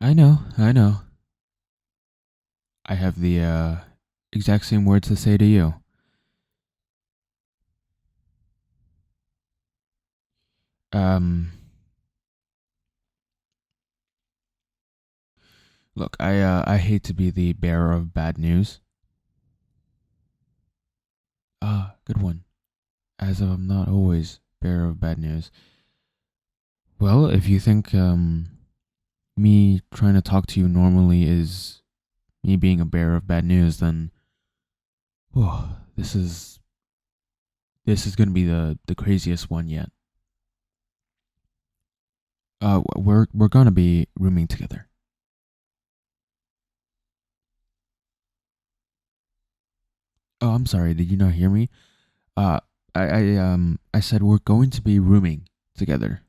I know, I know. I have the exact same words to say to you. Um, Look, I hate to be the bearer of bad news. Ah, good one. As of I'm not always bearer of bad news. Well, if you think me trying to talk to you normally is me being a bearer of bad news, then oh, this is gonna be the craziest one yet. We're gonna be rooming together. Oh, I'm sorry. Did you not hear me? Uh, I said we're going to be rooming together.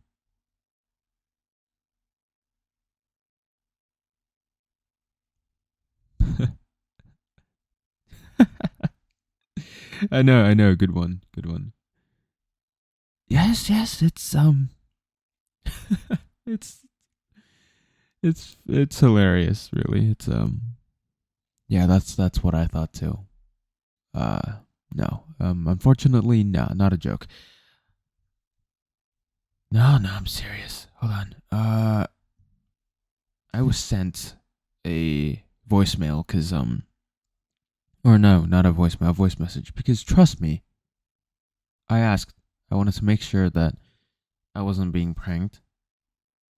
I know. Good one, good one. Yes, yes. It's it's hilarious. Really, yeah. That's what I thought too. Uh, no. Unfortunately, no, not a joke. No, no. I'm serious. Hold on. I was sent a voicemail because or no, not a voicemail, a voice message. Because trust me, I asked. I wanted to make sure that I wasn't being pranked.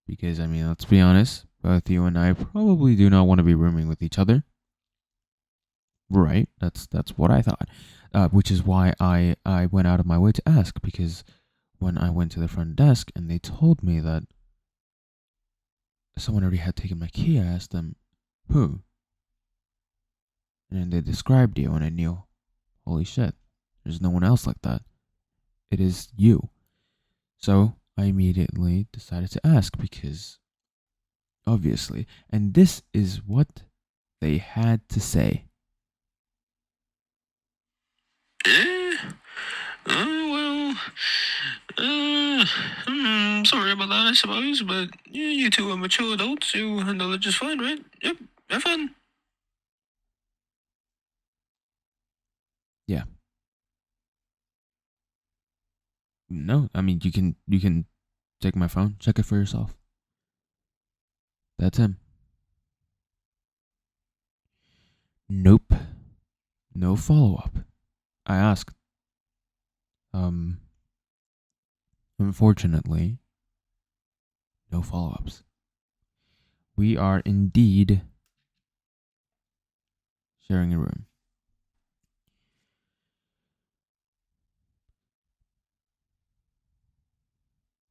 Because I mean, let's be honest, both you and I probably do not want to be rooming with each other. Right? That's what I thought. Which is why I went out of my way to ask. Because when I went to the front desk and they told me that someone already had taken my key, I asked them who, and then they described you, and I knew, holy shit, there's no one else like that. It is you. So I immediately decided to ask because obviously, and this is what they had to say. Eh? Well, sorry about that, I suppose, but yeah, you two are mature adults. You handle it just fine, right? Yep, have fun. Yeah. No, I mean you can take my phone, check it for yourself. That's him. Nope. No follow up. I asked. Um Unfortunately, no follow ups. We are indeed sharing a room.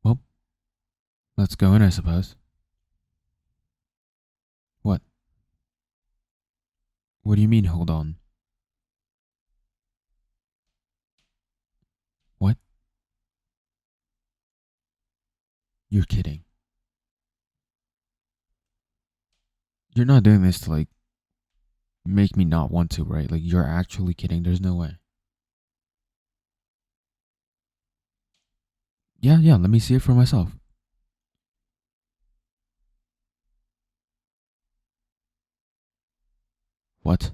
Well, let's go in, I suppose. What? What do you mean, hold on? What? You're kidding. You're not doing this to, like, make me not want to, right? Like, you're actually kidding. There's no way. Yeah, yeah, let me see it for myself. What?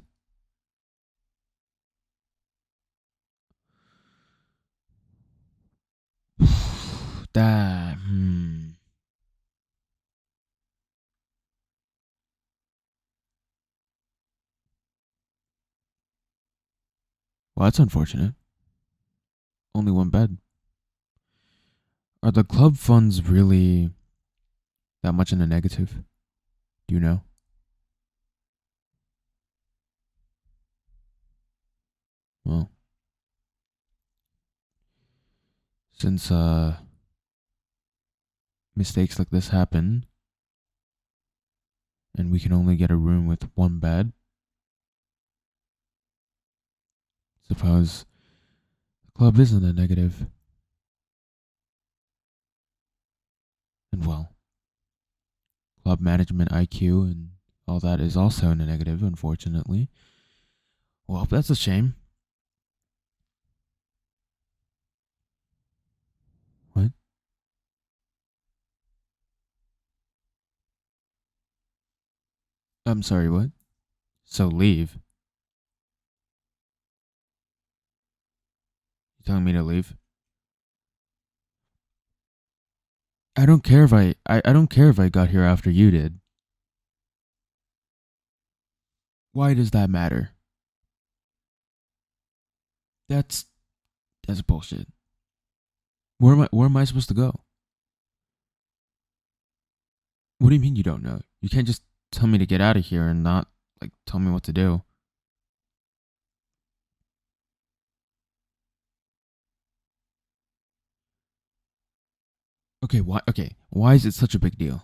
That. Well, that's unfortunate. Only one bed. Are the club funds really that much in the negative? Do you know? Well, since mistakes like this happen, and we can only get a room with one bed, suppose the club isn't a negative. And well, club management IQ and all that is also in a negative, unfortunately. Well, that's a shame. What? I'm sorry, what? So leave? You telling me to leave? I don't care if I don't care if I got here after you did. Why does that matter? That's that's bullshit. Where am I supposed to go? What do you mean you don't know? You can't just tell me to get out of here and not like tell me what to do. Why is it such a big deal?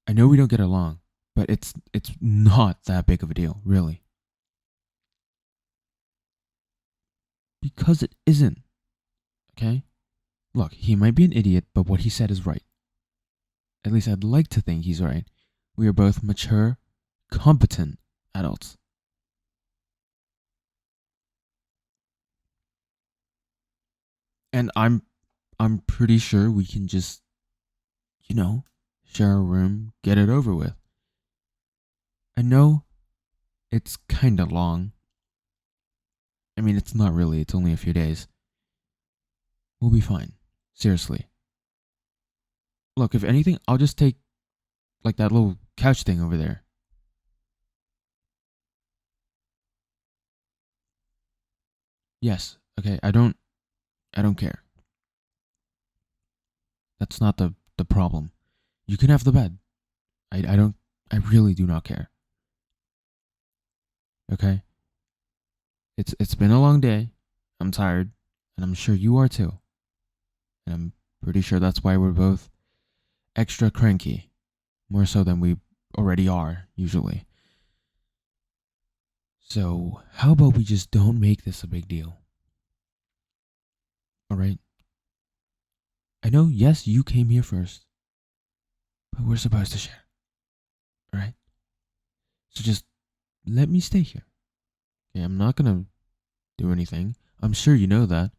I know we don't get along, but it's not that big of a deal, really. Because it isn't, okay? Look, he might be an idiot, but what he said is right. At least I'd like to think he's right. We are both mature, competent adults. And I'm pretty sure we can just, you know, share a room, get it over with. I know it's kind of long. I mean, it's not really. It's only a few days. We'll be fine. Seriously. Look, if anything, I'll just take like that little couch thing over there. Yes. Okay, I don't care. That's not the problem. You can have the bed. I don't I really do not care. Okay? It's been a long day. I'm tired, and I'm sure you are too. And I'm pretty sure that's why we're both extra cranky, more so than we already are usually. So, how about we just don't make this a big deal? All right? I know, yes, you came here first, but we're supposed to share. All right? So just let me stay here. Okay, I'm not gonna do anything. I'm sure you know that.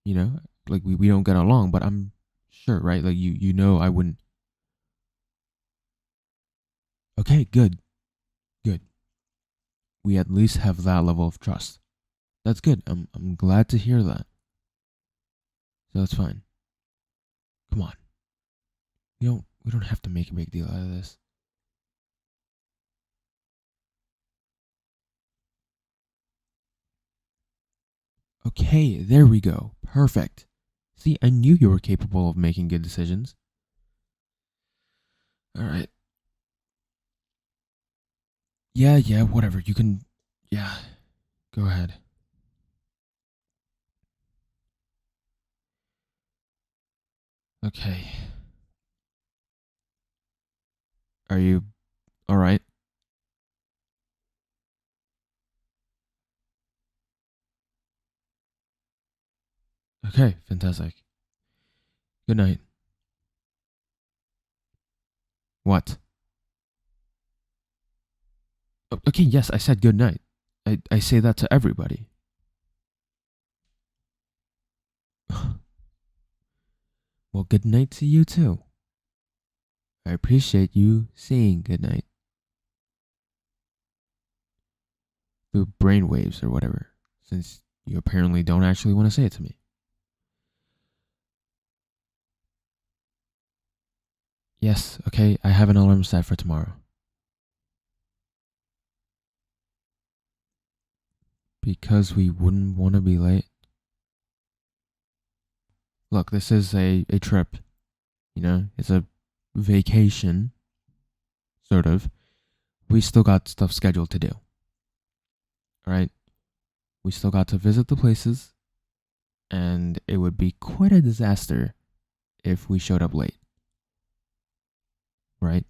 You know, like we don't get along, but I'm sure, right? Like you know I wouldn't. Okay, good, good. We at least have that level of trust. That's good. I'm glad to hear that. So that's fine. Come on. We don't have to make a big deal out of this. Okay, there we go. Perfect. See, I knew you were capable of making good decisions. All right. Yeah, whatever. You can. Yeah, go ahead. Okay. Are you all right? Okay, fantastic. Good night. What? Okay, yes, I said good night. I say that to everybody. Well, good night to you too. I appreciate you saying good night through brainwaves or whatever, since you apparently don't actually want to say it to me. Yes, okay, I have an alarm set for tomorrow. Because we wouldn't want to be late. Look, this is a trip, it's a vacation, sort of. We still got stuff scheduled to do. All right? We still got to visit the places, and it would be quite a disaster if we showed up late, right?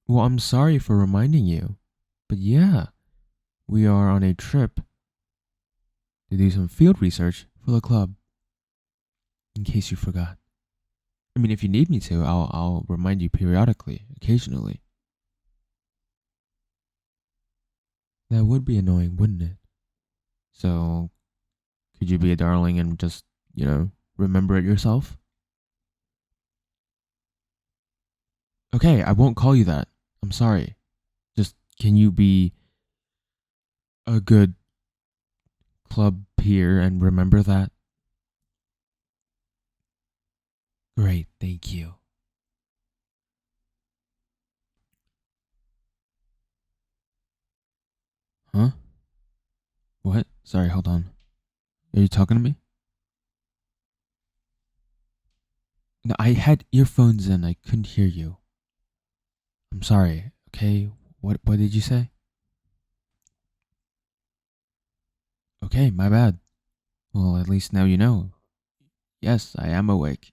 Well, I'm sorry for reminding you, but yeah, we are on a trip to do some field research for the club, in case you forgot. I mean, if you need me to, I'll remind you periodically, occasionally. That would be annoying, wouldn't it? So, could you be a darling and just, remember it yourself? Okay, I won't call you that. I'm sorry. Just can you be a good club peer and remember that? Great, thank you. Huh? What? Sorry, hold on. Are you talking to me? No, I had earphones in. I couldn't hear you. I'm sorry. Okay. What did you say? Okay, my bad. Well, at least now you know. Yes, I am awake.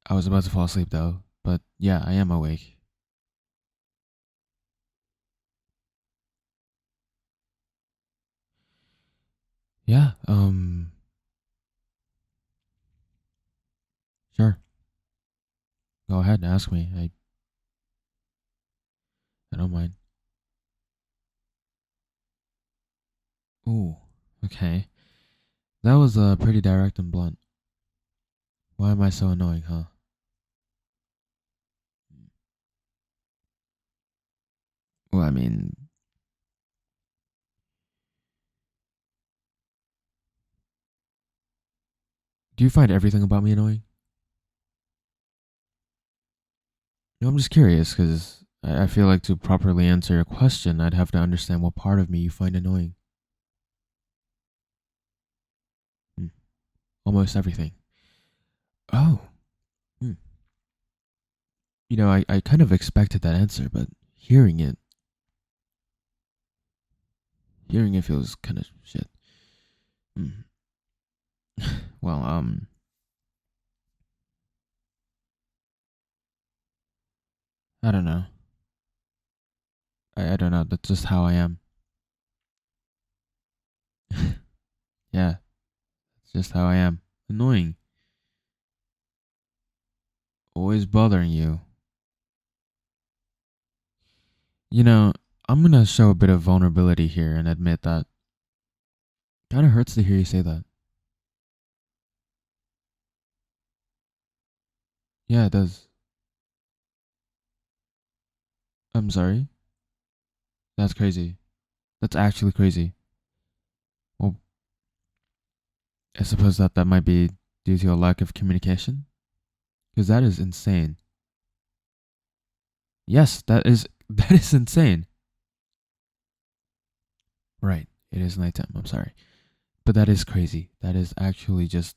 I was about to fall asleep though, but yeah, I am awake. Yeah, sure. Go ahead and ask me. I don't mind. Ooh, okay. That was pretty direct and blunt. Why am I so annoying, huh? Well, I mean, do you find everything about me annoying? No, I'm just curious because I feel like to properly answer your question, I'd have to understand what part of me you find annoying. Hmm. Almost everything. Oh, hmm. I kind of expected that answer, but hearing it feels kind of shit. Hmm. Well, I don't know. I don't know. That's just how I am. Yeah, it's just how I am. Annoying. Always bothering you. You know, I'm gonna show a bit of vulnerability here and admit that kind of hurts to hear you say that. Yeah, it does. I'm sorry. That's crazy. That's actually crazy. Well, I suppose that might be due to a lack of communication, because that is insane. Yes, that is insane. Right. It is nighttime. I'm sorry, but that is crazy. That is actually just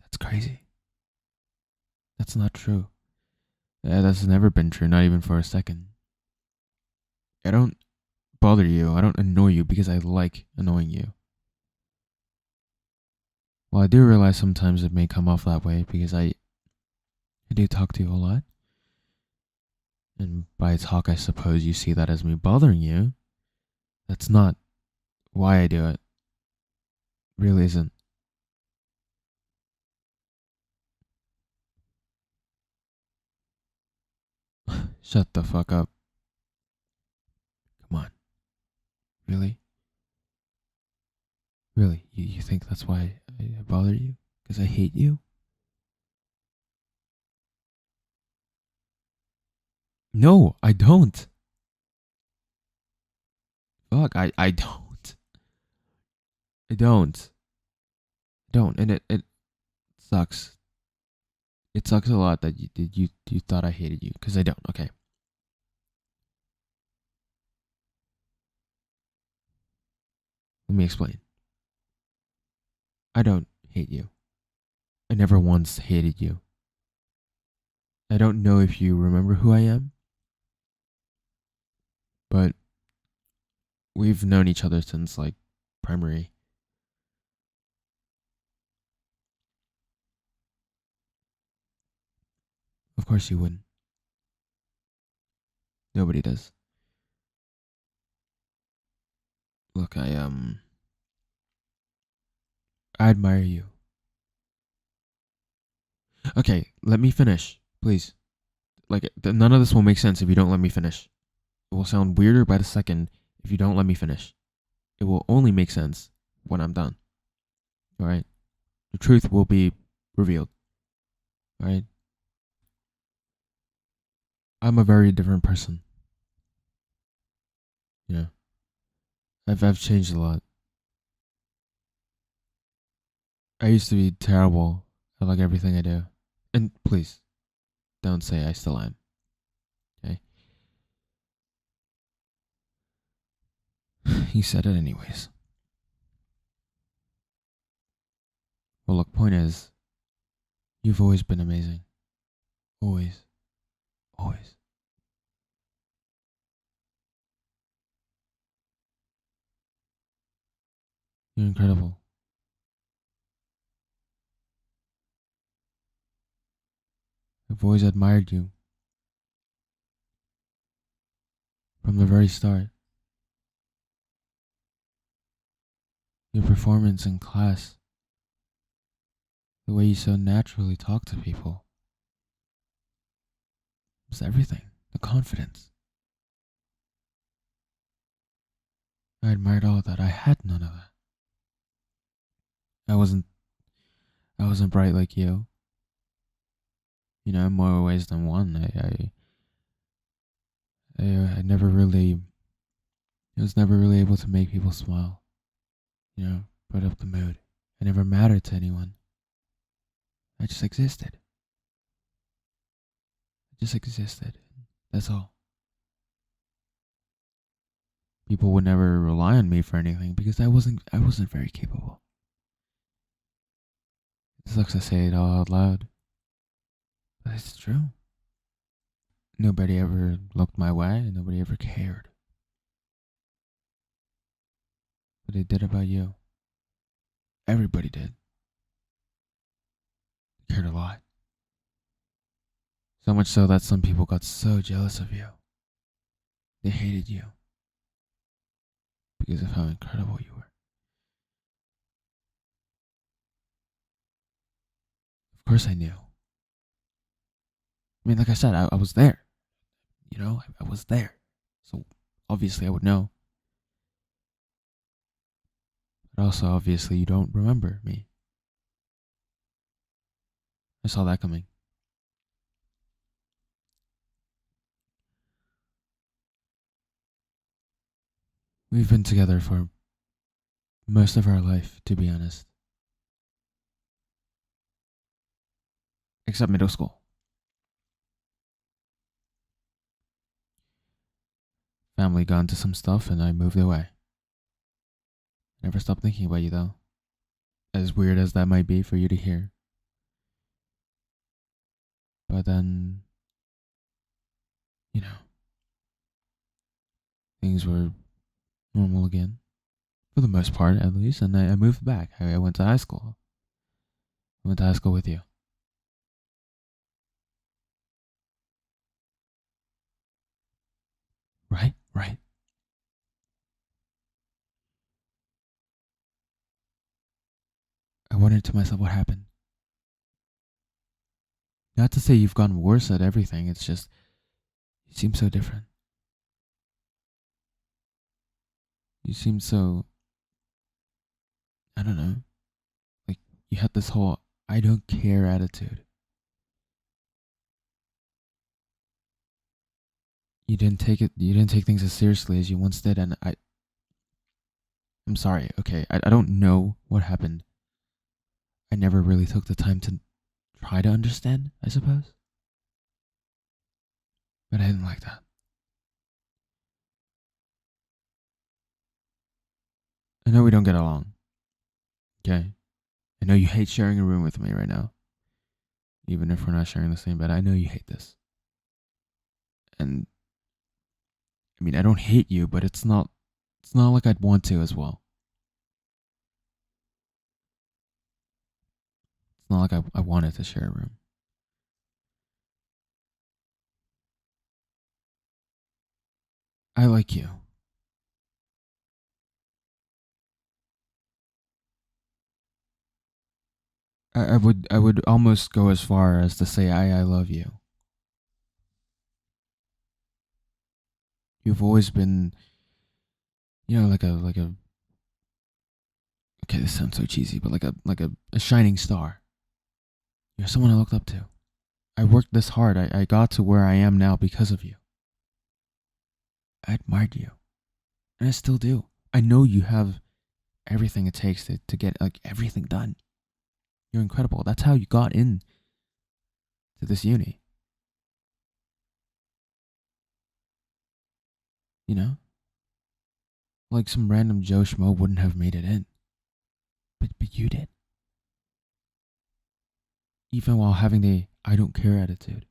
that's crazy. That's not true. Yeah, that's never been true. Not even for a second. I don't bother you. I don't annoy you because I like annoying you. Well, I do realize sometimes it may come off that way because I do talk to you a lot. And by talk, I suppose you see that as me bothering you. That's not why I do it. Really isn't. Shut the fuck up. Come on. Really? Really? You think that's why I bother you? Because I hate you? No, I don't. Fuck, I don't. I don't. I don't. And it sucks. It sucks a lot that you thought I hated you. Because I don't. Okay. Let me explain. I don't hate you. I never once hated you. I don't know if you remember who I am, but we've known each other since like primary. Of course you wouldn't. Nobody does. Look, I admire you. Okay, let me finish, please. Like none of this will make sense if you don't let me finish. It will sound weirder by the second if you don't let me finish. It will only make sense when I'm done. All right? The truth will be revealed. right? I'm a very different person. Yeah. I've changed a lot. I used to be terrible at like everything I do. And please, don't say I still am. Okay? You said it anyways. Well, look, point is, you've always been amazing. Always. Always. You're incredible. I've always admired you from the very start. Your performance in class, the way you so naturally talk to people, it's everything. The confidence. I admired all of that. I had none of that. I wasn't I wasn't bright like you. You know, in more ways than one. I never really I was never really able to make people smile. You know, put up the mood. I never mattered to anyone. I just existed. I just existed. That's all. People would never rely on me for anything because I wasn't very capable. It sucks to say it all out loud, but it's true. Nobody ever looked my way and nobody ever cared. But they did about you. Everybody did. They cared a lot. So much so that some people got so jealous of you. They hated you because of how incredible you were. Of course I knew. I mean, like I said, I was there. You know, I was there. So obviously I would know. But also, obviously, you don't remember me. I saw that coming. We've been together for most of our life, to be honest. Except middle school. Family got into some stuff and I moved away. Never stopped thinking about you, though. As weird as that might be for you to hear. But then, you know, things were normal again. For the most part, at least. And I moved back. I went to high school. I went to high school with you. Right? Right. I wondered to myself what happened. Not to say you've gotten worse at everything, it's just, you seem so different. You seem so, I don't know, like you had this whole I don't care attitude. You didn't take things as seriously as you once did, and I'm sorry, okay, I don't know what happened. I never really took the time to try to understand, I suppose. But I didn't like that. I know we don't get along, okay? I know you hate sharing a room with me right now. Even if we're not sharing the same bed, I know you hate this. And I mean, I don't hate you, but it's not like I'd want to as well. It's not like I wanted to share a room. I like you. I would almost go as far as to say I love you. You've always been, like a okay, this sounds so cheesy, but like a shining star. You're someone I looked up to. I worked this hard. I got to where I am now because of you. I admired you. And I still do. I know you have everything it takes to get like everything done. You're incredible. That's how you got in to this uni. You know? Like some random Joe Schmo wouldn't have made it in. But you did. Even while having the I don't care attitude.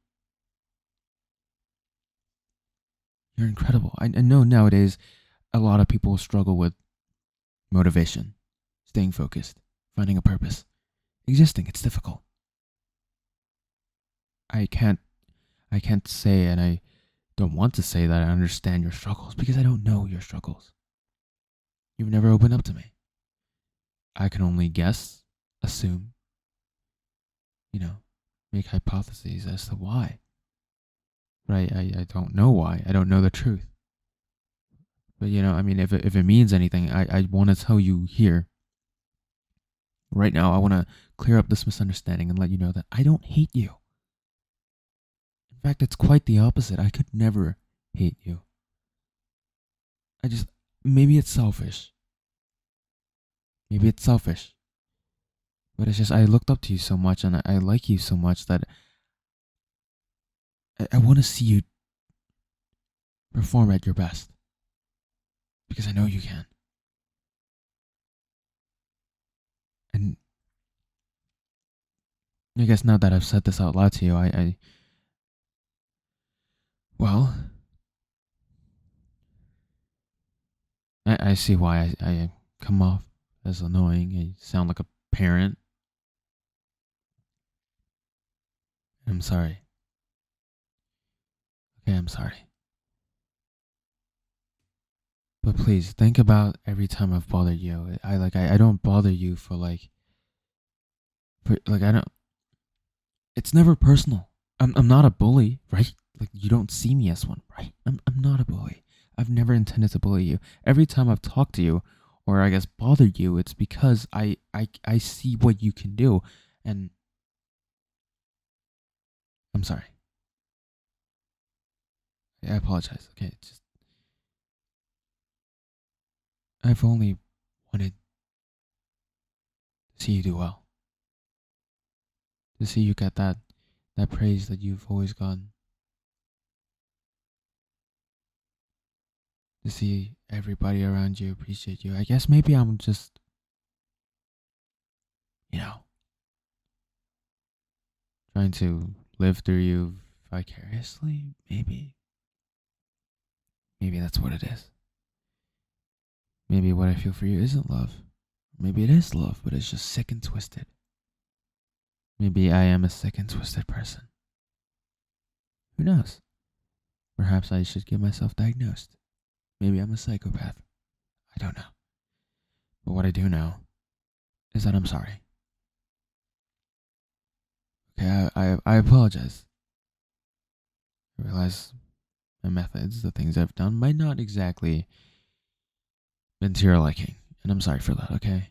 You're incredible. I know nowadays a lot of people struggle with motivation, staying focused, finding a purpose. Existing, it's difficult. I can't I can't say, and I don't want to say that I understand your struggles because I don't know your struggles. You've never opened up to me. I can only guess, assume, you know, make hypotheses as to why. But I don't know why. I don't know the truth. But I mean, if it means anything, I want to tell you here right now. I want to clear up this misunderstanding and let you know that I don't hate you. In fact, it's quite the opposite. I could never hate you. I just maybe it's selfish. Maybe it's selfish. But it's just I looked up to you so much and I like you so much that I want to see you perform at your best. Because I know you can. And I guess now that I've said this out loud to you, well, I see why I come off as annoying. I sound like a parent. I'm sorry. Okay, I'm sorry. But please think about every time I've bothered you. I don't bother you for I don't. It's never personal. I'm not a bully, right? Like you don't see me as one, right? I'm not a bully. I've never intended to bully you. Every time I've talked to you, or I guess bothered you, it's because I see what you can do, and I'm sorry. I apologize. Okay, I've only wanted to see you do well, to see you get that praise that you've always gotten, to see everybody around you appreciate you. I guess maybe I'm just, you know, trying to live through you vicariously. Maybe that's what it is. Maybe what I feel for you isn't love. Maybe it is love, but it's just sick and twisted. Maybe I am a sick and twisted person. Who knows? Perhaps I should get myself diagnosed. Maybe I'm a psychopath. I don't know. But what I do know is that I'm sorry. Okay, I apologize. I realize my methods, the things I've done, might not exactly been to your liking. And I'm sorry for that, okay?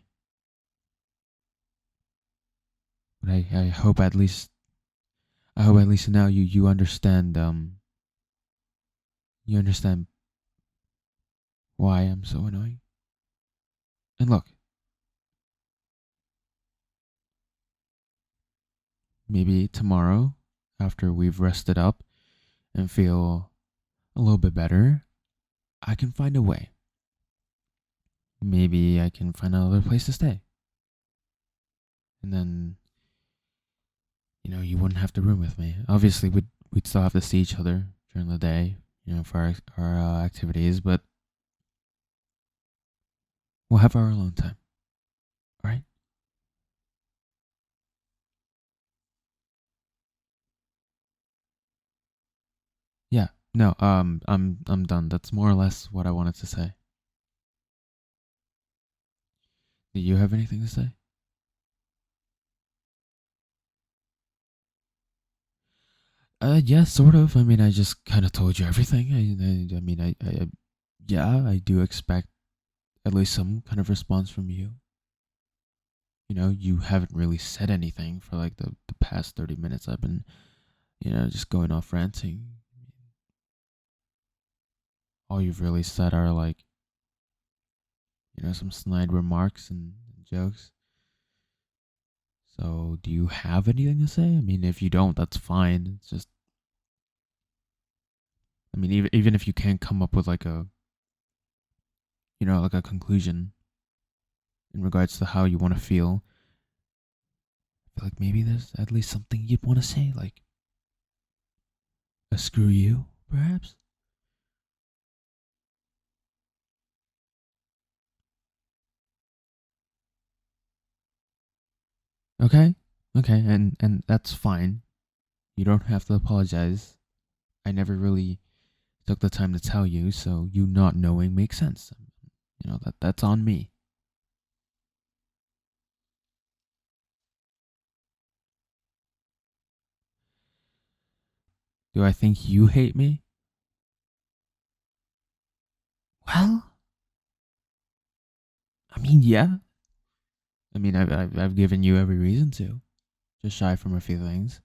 But I hope at least now you understand you understand why I'm so annoying. And look, maybe tomorrow, after we've rested up and feel a little bit better, I can find a way. Maybe I can find another place to stay. And then, you wouldn't have to room with me. Obviously, we'd still have to see each other during the day, for our activities, but we'll have our alone time. All right? Yeah. No, I'm done. That's more or less what I wanted to say. Do you have anything to say? Yeah, sort of. I mean, I just kind of told you everything. I mean, yeah, I do expect at least some kind of response from you. You haven't really said anything for like the past 30 minutes I've been just going off ranting. All you've really said are like, some snide remarks and jokes. So, do you have anything to say? I mean, if you don't, that's fine. It's just, I mean, even if you can't come up with like like a conclusion in regards to how you want to feel, I feel like maybe there's at least something you'd want to say, like a screw you, perhaps. Okay, okay, and that's fine. You don't have to apologize. I never really took the time to tell you, so you not knowing makes sense. That's on me. Do I think you hate me? Well, I mean, yeah. I mean, I've given you every reason to, just shy from a few things.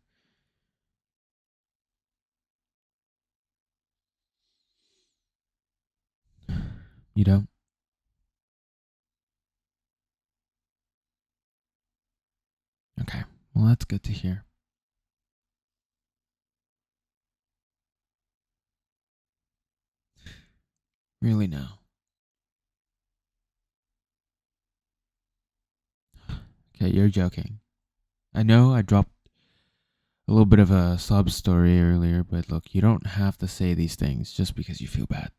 You don't? Okay. Well, that's good to hear. Really now. Okay, you're joking. I know I dropped a little bit of a sob story earlier, but look, you don't have to say these things just because you feel bad.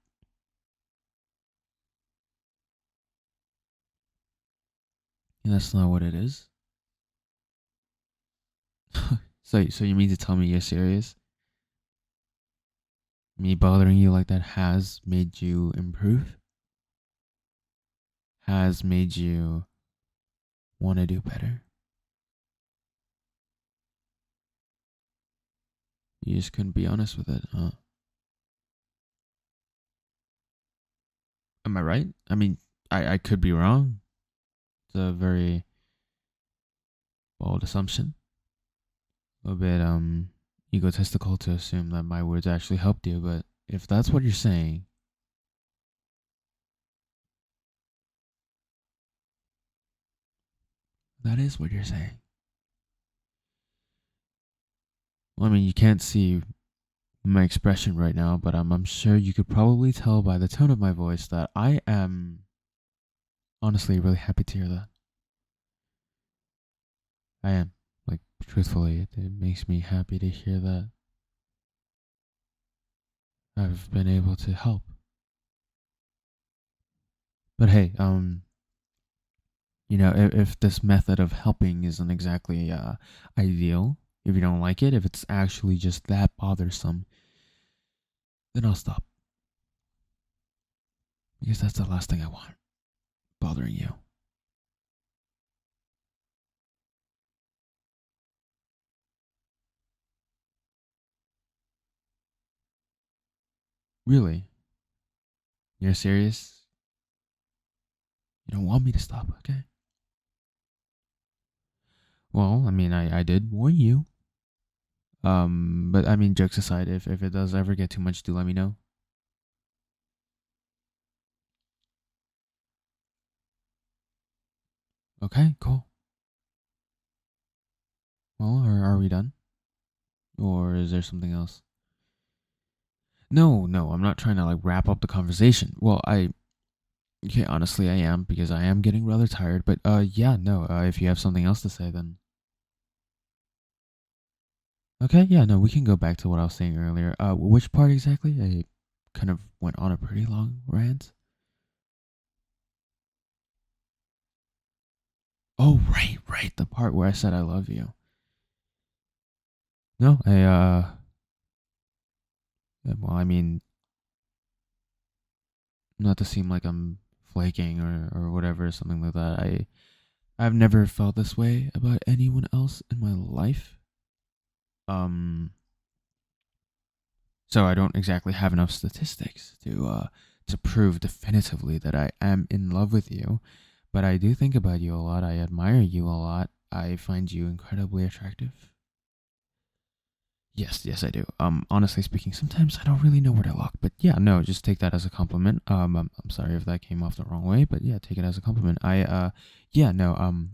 And that's not what it is. So you mean to tell me you're serious? Me bothering you like that has made you improve? Has made you want to do better? You just couldn't be honest with it, huh? Am I right? I mean, I could be wrong. It's a very bold assumption. A bit egotistical to assume that my words actually helped you, but if that's what you're saying, that is what you're saying. Well, I mean, you can't see my expression right now, but I'm sure you could probably tell by the tone of my voice that I am honestly really happy to hear that. I am. Like, truthfully, it makes me happy to hear that I've been able to help. But hey, if this method of helping isn't exactly ideal, if you don't like it, if it's actually just that bothersome, then I'll stop. Because that's the last thing I want, bothering you. Really? You're serious? You don't want me to stop, okay? Well, I mean, I did warn you. But I mean, jokes aside, if it does ever get too much, do let me know. Okay, cool. Well, are we done? Or is there something else? No, no, I'm not trying to like wrap up the conversation. Well, okay, honestly, I am because I am getting rather tired. But yeah, no. If you have something else to say, then okay, yeah, no, we can go back to what I was saying earlier. Which part exactly? I kind of went on a pretty long rant. Oh, right, right, the part where I said I love you. No, well, I mean, not to seem like I'm flaking or whatever, something like that. I've never felt this way about anyone else in my life. Um, so I don't exactly have enough statistics to prove definitively that I am in love with you, but I do think about you a lot. I admire you a lot. I find you incredibly attractive. Yes, I do. Honestly speaking, sometimes I don't really know where to look, but yeah, no, just take that as a compliment. I'm sorry if that came off the wrong way, but yeah, take it as a compliment. Yeah, no,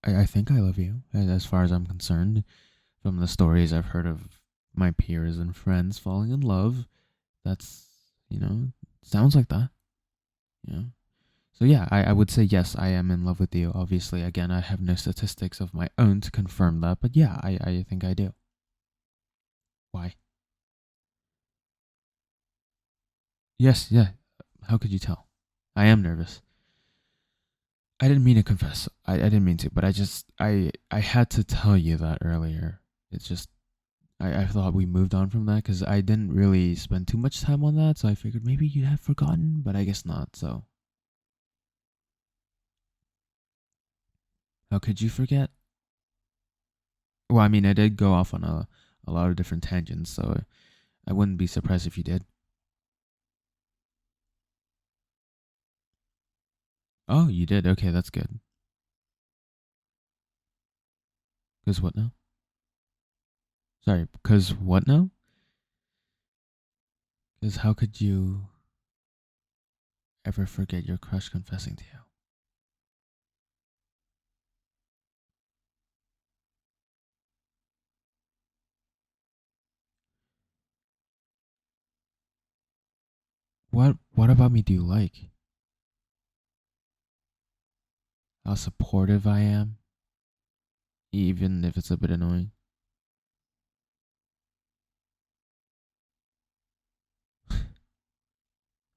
I think I love you as far as I'm concerned. From the stories I've heard of my peers and friends falling in love, that's, you know, sounds like that, you know. So yeah, I would say yes, I am in love with you. Obviously, again, I have no statistics of my own to confirm that, but yeah, I think I do. Why? Yes, yeah. How could you tell? I am nervous. I didn't mean to confess. I didn't mean to, but I had to tell you that earlier. It's just I thought we moved on from that because I didn't really spend too much time on that, so I figured maybe you'd have forgotten, but I guess not. So how could you forget? Well, I mean, I did go off on a lot of different tangents, so I wouldn't be surprised if you did. Oh, you did. Okay, that's good. Because what now? Sorry, because what now? Because how could you ever forget your crush confessing to you? What about me do you like? How supportive I am, even if it's a bit annoying.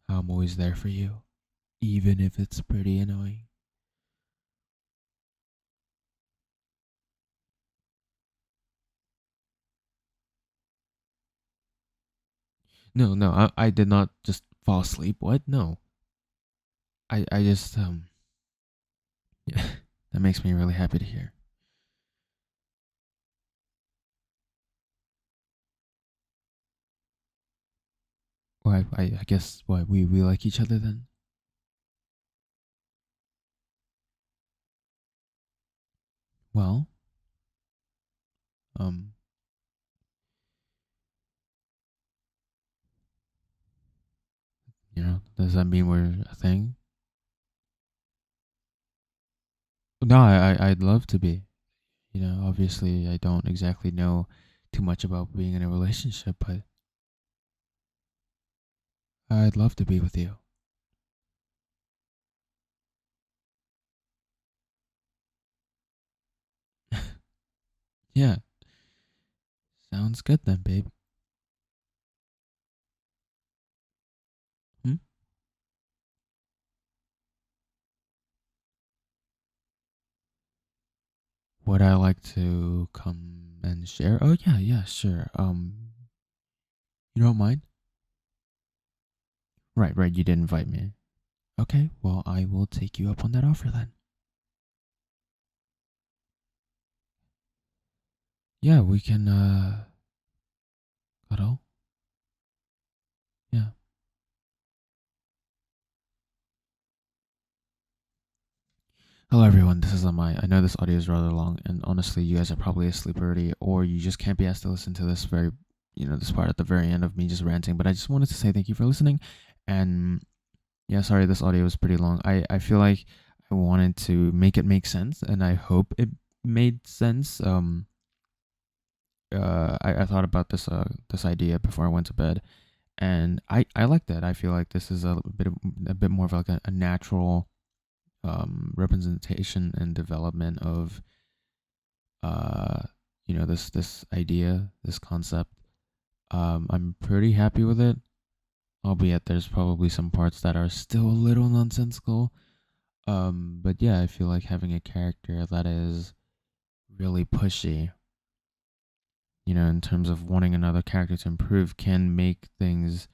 How I'm always there for you, even if it's pretty annoying. No, no, I did not just fall asleep. What? No. I just yeah, that makes me really happy to hear. Why I guess why we like each other then? Well, um, does that mean we're a thing? No, I'd love to be. Obviously I don't exactly know too much about being in a relationship, but I'd love to be with you. Yeah, sounds good then, babe. Hmm? Would I like to come and share? Oh yeah, yeah, sure. You don't mind? Right, right. You did invite me. Okay, well, I will take you up on that offer then. Yeah, we can cuddle. Yeah. Hello everyone, this is Amai. I know this audio is rather long, and honestly, you guys are probably asleep already, or you just can't be asked to listen to this this part at the very end of me just ranting. But I just wanted to say thank you for listening, and yeah, sorry this audio was pretty long. I feel like I wanted to make it make sense, and I hope it made sense. I thought about this idea before I went to bed, and I like that. I feel like this is a bit more of like a natural representation and development of this idea, this concept. I'm pretty happy with it, albeit there's probably some parts that are still a little nonsensical. But yeah, I feel like having a character that is really pushy, in terms of wanting another character to improve, can make things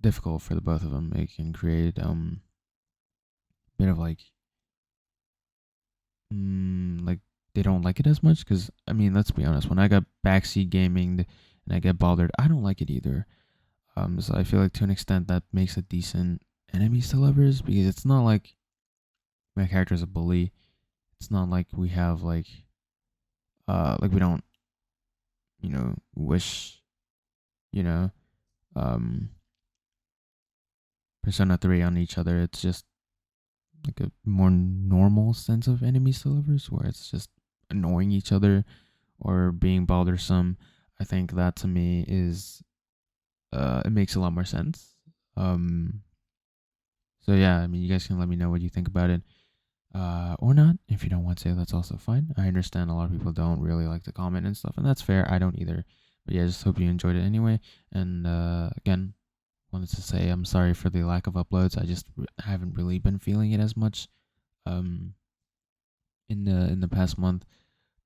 difficult for the both of them. It can create a bit of like they don't like it as much because I mean, let's be honest. When I got backseat gaming and I get bothered, I don't like it either. So I feel like to an extent that makes a decent enemies to lovers because it's not like my character is a bully. It's not like we have like we don't. wish, you know, Persona 3 on each other. It's just like a more normal sense of enemies to lovers where it's just annoying each other or being bothersome. I think that to me is it makes a lot more sense. Um so yeah, I mean you guys can let me know what you think about it. Or not. If you don't want to, that's also fine. I understand a lot of people don't really like to comment and stuff, and that's fair. I don't either. But yeah, just hope you enjoyed it anyway. And again, wanted to say I'm sorry for the lack of uploads. I just haven't really been feeling it as much um in the past month.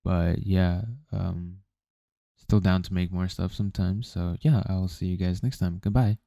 But yeah, still down to make more stuff sometimes. So yeah, I'll see you guys next time. Goodbye.